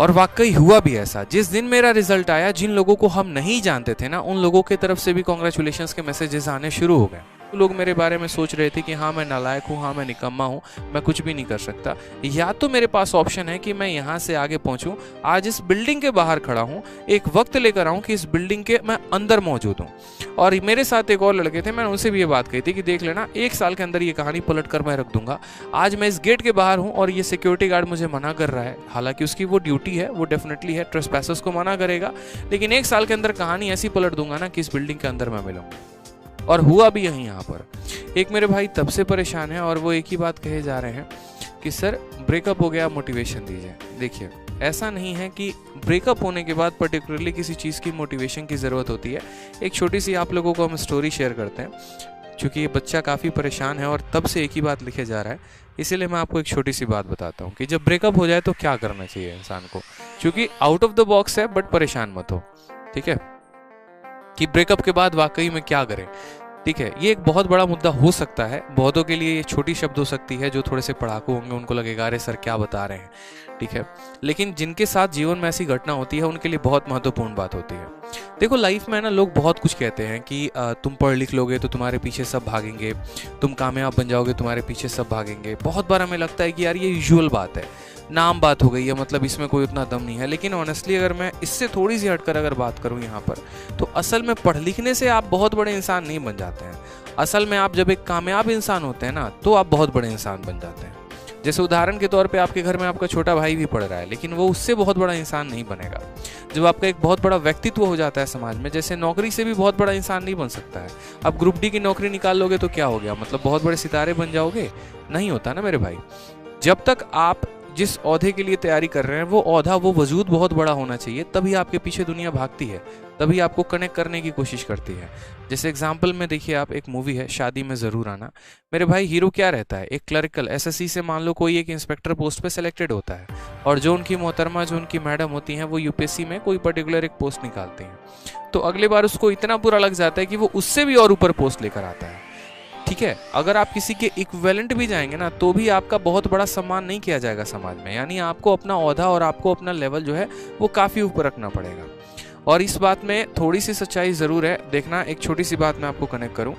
और वाकई हुआ भी ऐसा। जिस दिन मेरा रिजल्ट आया, जिन लोगों को हम नहीं जानते थे ना, उन लोगों की तरफ से भी कॉन्ग्रेचुलेशंस के मैसेजेस आने शुरू हो गए। लोग मेरे बारे में सोच रहे थे कि हाँ मैं नालायक हूँ, हाँ मैं निकम्मा हूँ, मैं कुछ भी नहीं कर सकता। या तो मेरे पास ऑप्शन है कि मैं यहाँ से आगे पहुँचूँ, आज इस बिल्डिंग के बाहर खड़ा हूँ, एक वक्त लेकर आऊँ कि इस बिल्डिंग के मैं अंदर मौजूद हूँ। और मेरे साथ एक और लड़के थे, मैंने उनसे भी ये बात कही थी कि देख लेना, 1 साल के अंदर ये कहानी पलट कर मैं रख दूंगा। आज मैं इस गेट के बाहर हूँ और ये सिक्योरिटी गार्ड मुझे मना कर रहा है, हालांकि उसकी वो ड्यूटी है, वो डेफिनेटली है, ट्रेसपैसर्स को मना करेगा, लेकिन 1 साल के अंदर कहानी ऐसी पलट दूंगा ना कि इस बिल्डिंग के अंदर मैं मिलूँ। और हुआ भी यही यहाँ पर। एक मेरे भाई तब से परेशान है और वो एक ही बात कहे जा रहे हैं कि सर ब्रेकअप हो गया, मोटिवेशन दीजिए। देखिए, ऐसा नहीं है कि ब्रेकअप होने के बाद पर्टिकुलरली किसी चीज़ की मोटिवेशन की ज़रूरत होती है। एक छोटी सी आप लोगों को हम स्टोरी शेयर करते हैं, क्योंकि ये बच्चा काफ़ी परेशान है और तब से एक ही बात लिखे जा रहा है, इसीलिए मैं आपको एक छोटी सी बात बताता हूँ कि जब ब्रेकअप हो जाए तो क्या करना चाहिए इंसान को। क्योंकि आउट ऑफ द बॉक्स है, बट परेशान मत हो, ठीक है, कि ब्रेकअप के बाद वाकई में क्या करें। ठीक है, ये एक बहुत बड़ा मुद्दा हो सकता है, बहुतों के लिए ये छोटी शब्द हो सकती है, जो थोड़े से पढ़ाकू होंगे उनको लगेगा अरे सर क्या बता रहे हैं, ठीक है, लेकिन जिनके साथ जीवन में ऐसी घटना होती है उनके लिए बहुत महत्वपूर्ण बात होती है। देखो, लाइफ में ना लोग बहुत कुछ कहते हैं कि तुम पढ़ लिख लोगे तो तुम्हारे पीछे सब भागेंगे, तुम कामयाब बन जाओगे तुम्हारे पीछे सब भागेंगे। बहुत बार हमें लगता है कि यार ये यूजुअल बात है, नाम बात हो गई है, मतलब इसमें कोई उतना दम नहीं है। लेकिन ऑनेस्टली अगर मैं इससे थोड़ी सी हटकर अगर बात करूं यहाँ पर, तो असल में पढ़ लिखने से आप बहुत बड़े इंसान नहीं बन जाते हैं। असल में आप जब एक कामयाब इंसान होते हैं ना, तो आप बहुत बड़े इंसान बन जाते हैं। जैसे उदाहरण के तौर पे आपके घर में आपका छोटा भाई भी पढ़ रहा है, लेकिन वो उससे बहुत बड़ा इंसान नहीं बनेगा। जब आपका एक बहुत बड़ा व्यक्तित्व हो जाता है समाज में, जैसे नौकरी से भी बहुत बड़ा इंसान नहीं बन सकता है। अब ग्रुप डी की नौकरी निकाल लोगे तो क्या हो गया, मतलब बहुत बड़े सितारे बन जाओगे? नहीं होता ना मेरे भाई। जब तक आप जिस ओहदे के लिए तैयारी कर रहे हैं वो ओहदा, वो वजूद बहुत बड़ा होना चाहिए, तभी आपके पीछे दुनिया भागती है, तभी आपको कनेक्ट करने की कोशिश करती है। जैसे एग्जाम्पल में देखिए, आप एक मूवी है शादी में ज़रूर आना, मेरे भाई हीरो क्या रहता है, एक क्लरिकल एसएससी से मान लो कोई एक इंस्पेक्टर पोस्ट पे सिलेक्टेड होता है, और जो उनकी मोहतरमा, जो उनकी मैडम होती हैं, वो यूपीएससी में कोई पर्टिकुलर एक पोस्ट निकालती हैं। तो अगले बार उसको इतना बुरा लग जाता है कि वो उससे भी और ऊपर पोस्ट लेकर आता है। ठीक है, अगर आप किसी के इक्विवेलेंट भी जाएंगे ना, तो भी आपका बहुत बड़ा सम्मान नहीं किया जाएगा समाज में। यानी आपको अपना ओहदा और आपको अपना लेवल जो है वो काफ़ी ऊपर रखना पड़ेगा। और इस बात में थोड़ी सी सच्चाई ज़रूर है। देखना, एक छोटी सी बात मैं आपको कनेक्ट करूं,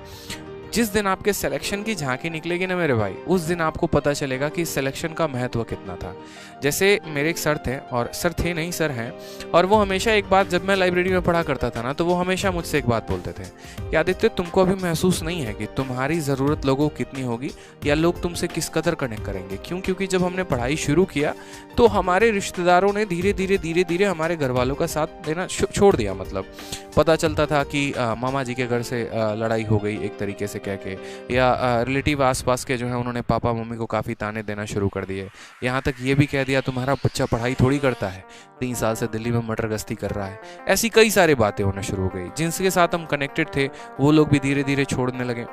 जिस दिन आपके सिलेक्शन की झांकी निकलेगी ना मेरे भाई, उस दिन आपको पता चलेगा कि सिलेक्शन का महत्व कितना था। जैसे मेरे एक सर थे, और सर थे नहीं सर हैं, और वो हमेशा एक बात, जब मैं लाइब्रेरी में पढ़ा करता था ना, तो वो हमेशा मुझसे एक बात बोलते थे कि आदित्य, तुमको अभी महसूस नहीं है कि तुम्हारी ज़रूरत लोगों को कितनी होगी, या लोग तुमसे किस कदर कनेक्ट करेंगे। क्यों? क्योंकि जब हमने पढ़ाई शुरू किया तो हमारे रिश्तेदारों ने धीरे धीरे हमारे घर वालों का साथ देना छोड़ दिया। मतलब पता चलता था कि मामा जी के घर से लड़ाई हो गई एक तरीके से कह के, या रिलेटिव आसपास के जो है उन्होंने पापा मम्मी को काफ़ी ताने देना शुरू कर दिए। यहाँ तक ये भी कह दिया तुम्हारा बच्चा पढ़ाई थोड़ी करता है, 3 साल से दिल्ली में मटर गश्ती कर रहा है। ऐसी कई सारी बातें होना शुरू हो गई। जिनके साथ हम कनेक्टेड थे वो लोग भी धीरे धीरे छोड़ने लगे।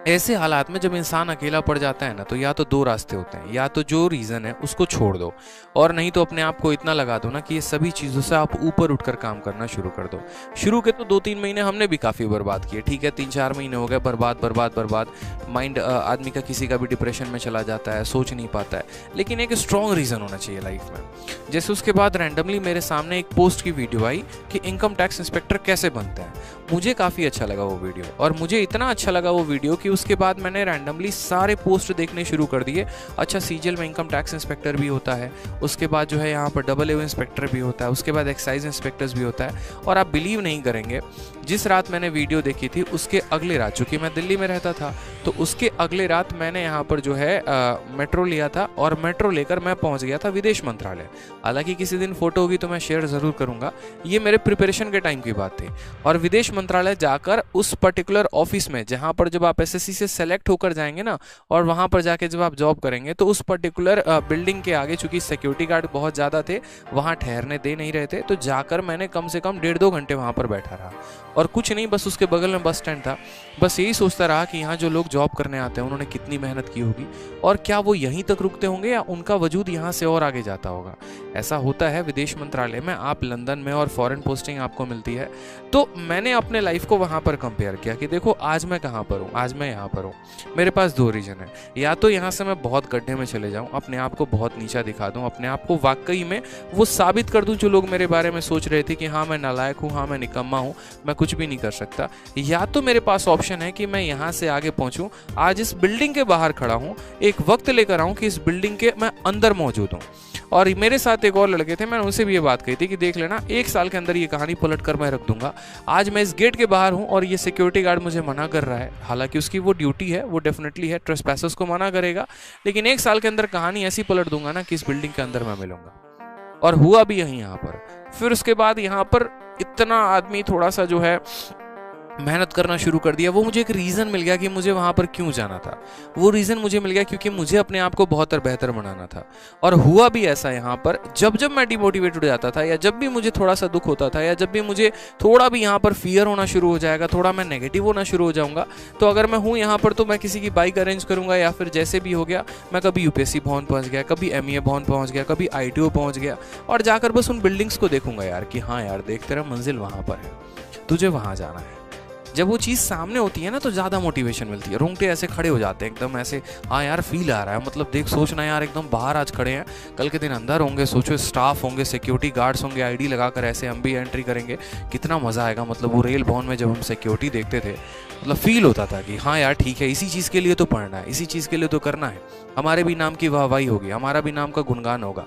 ऐसे हालात में जब इंसान अकेला पड़ जाता है ना, तो या तो 2 रास्ते होते हैं, या तो जो रीज़न है उसको छोड़ दो, और नहीं तो अपने आप को इतना लगा दो ना कि ये सभी चीज़ों से आप ऊपर उठकर काम करना शुरू कर दो। शुरू के तो 2-3 महीने हमने भी काफ़ी बर्बाद किए, ठीक है, 3-4 महीने हो गए बर्बाद। माइंड आदमी का किसी का भी डिप्रेशन में चला जाता है, सोच नहीं पाता है। लेकिन एक स्ट्रॉन्ग रीज़न होना चाहिए लाइफ में। जैसे उसके बाद रैंडमली मेरे सामने एक पोस्ट की वीडियो आई कि इनकम टैक्स इंस्पेक्टर कैसे बनते हैं। मुझे काफ़ी अच्छा लगा वो वीडियो, और मुझे इतना अच्छा लगा वो वीडियो कि उसके बाद मैंने रैंडमली सारे पोस्ट देखने शुरू कर दिए। अच्छा, सीजीएल में इनकम टैक्स इंस्पेक्टर भी होता है, उसके बाद जो है यहाँ पर AA इंस्पेक्टर भी होता है, उसके बाद एक्साइज इंस्पेक्टर्स भी होता है। और आप बिलीव नहीं करेंगे, जिस रात मैंने वीडियो देखी थी उसके अगले रात, चूँकि मैं दिल्ली में रहता था, तो उसके अगले रात मैंने यहाँ पर जो है मेट्रो लिया था, और मेट्रो लेकर मैं पहुँच गया था विदेश मंत्रालय। हालांकि किसी दिन फोटो होगी तो मैं शेयर ज़रूर करूँगा, ये मेरे प्रिपरेशन के टाइम की बात थी। और विदेश मंत्रालय जाकर उस पर्टिकुलर ऑफिस में, जहाँ पर जब आप एसएससी से सेलेक्ट होकर जाएंगे ना, और वहाँ पर जाके जब आप जॉब करेंगे, तो उस पर्टिकुलर बिल्डिंग के आगे, चूँकि सिक्योरिटी गार्ड बहुत ज़्यादा थे, वहाँ ठहरने दे नहीं रहे थे, तो जाकर मैंने कम से कम 1.5-2 घंटे वहाँ पर बैठा रहा। और कुछ नहीं, बस उसके बगल में बस स्टैंड था, बस यही सोचता रहा कि यहाँ जो लोग जॉब करने आते हैं उन्होंने कितनी मेहनत की होगी, और क्या वो यहीं तक रुकते होंगे या उनका वजूद यहाँ से और आगे जाता होगा। ऐसा होता है विदेश मंत्रालय में, आप लंदन में और फॉरेन पोस्टिंग आपको मिलती है। तो मैंने अपने लाइफ को वहाँ पर कंपेयर किया कि देखो आज मैं कहाँ पर हूँ, आज मैं यहाँ पर हूँ। मेरे पास दो रीज़न है, या तो यहाँ से मैं बहुत गड्ढे में चले जाऊँ, अपने आप को बहुत नीचा दिखा दूँ, अपने आप को वाकई में वो साबित कर दूँ जो लोग मेरे बारे में सोच रहे थे कि हाँ मैं नालायक हूँ, हाँ मैं निकम्मा हूँ, मैं कुछ भी नहीं कर सकता। या तो मेरे पास ऑप्शन है कि मैं यहाँ से आगे पहुँचूँ, आज इस बिल्डिंग के बाहर खड़ा हूँ, एक वक्त लेकर आऊँ कि इस बिल्डिंग के मैं अंदर मौजूद हूँ। और मेरे साथ एक और लड़के थे, मैंने उनसे भी ये बात कही थी कि देख लेना 1 साल के अंदर ये कहानी पलट कर मैं रख दूंगा। आज मैं इस गेट के बाहर हूँ और ये सिक्योरिटी गार्ड मुझे मना कर रहा है, हालांकि उसकी वो ड्यूटी है, वो डेफिनेटली है, ट्रेसपैसर्स को मना करेगा, लेकिन 1 साल के अंदर कहानी ऐसी पलट दूंगा ना कि इस बिल्डिंग के अंदर मैं मिलूंगा। और हुआ भी यही यहाँ पर। फिर उसके बाद यहाँ पर इतना आदमी थोड़ा सा जो है मेहनत करना शुरू कर दिया। वो मुझे एक रीज़न मिल गया कि मुझे वहाँ पर क्यों जाना था। वो रीज़न मुझे मिल गया क्योंकि मुझे अपने आप को बहुत बेहतर बनाना था। और हुआ भी ऐसा यहाँ पर, जब जब मैं डिमोटिवेटेड हो जाता था, या जब भी मुझे थोड़ा सा दुख होता था, या जब भी मुझे थोड़ा भी यहाँ पर फियर होना शुरू हो जाएगा, थोड़ा मैं नेगेटिव होना शुरू हो जाऊँगा, तो अगर मैं हूँ यहाँ पर तो मैं किसी की बाइक अरेंज करूँगा, या फिर जैसे भी हो गया मैं कभी यूपीएससी भवन पहुँच गया, कभी एमईए भवन पहुँच गया, कभी आईटीओ पहुँच गया, और जाकर बस उन बिल्डिंग्स को देखूंगा यार कि हाँ यार देख तेरा मंजिल वहाँ पर है, तुझे वहाँ जाना है। जब वो चीज़ सामने होती है ना तो ज़्यादा मोटिवेशन मिलती है, रोंगटे ऐसे खड़े हो जाते हैं एकदम ऐसे, हाँ यार फील आ रहा है, मतलब देख सोचना यार एकदम बाहर आज खड़े हैं, कल के दिन अंदर होंगे, सोचो स्टाफ होंगे, सिक्योरिटी गार्ड्स होंगे, आईडी लगाकर ऐसे हम भी एंट्री करेंगे, कितना मज़ा आएगा। मतलब वो रेल भवन में जब हम सिक्योरिटी देखते थे, मतलब फील होता था कि हाँ यार ठीक है, इसी चीज़ के लिए तो पढ़ना है, इसी चीज़ के लिए तो करना है, हमारे भी नाम की वाहवाही होगी, हमारा भी नाम का गुणगान होगा।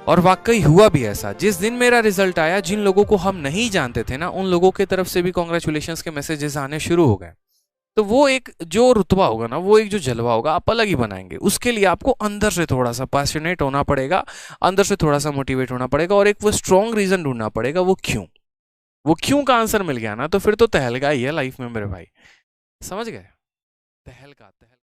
और वाकई हुआ भी ऐसा। जिस दिन मेरा रिजल्ट आया, जिन लोगों को हम नहीं जानते थे ना, उन लोगों की तरफ से भी कॉन्ग्रेचुलेशंस के मैसेजेस आने शुरू हो गए। तो वो एक जो रुतबा होगा ना, वो एक जो जलवा होगा, आप अलग ही बनाएंगे। उसके लिए आपको अंदर से थोड़ा सा पैशनेट होना पड़ेगा, अंदर से थोड़ा सा मोटिवेट होना पड़ेगा, और एक वो स्ट्रॉन्ग रीजन ढूंढना पड़ेगा। वो क्यों का आंसर मिल गया ना, तो फिर तो तहलका ही है लाइफ में मेरे भाई। समझ गए? तहलका।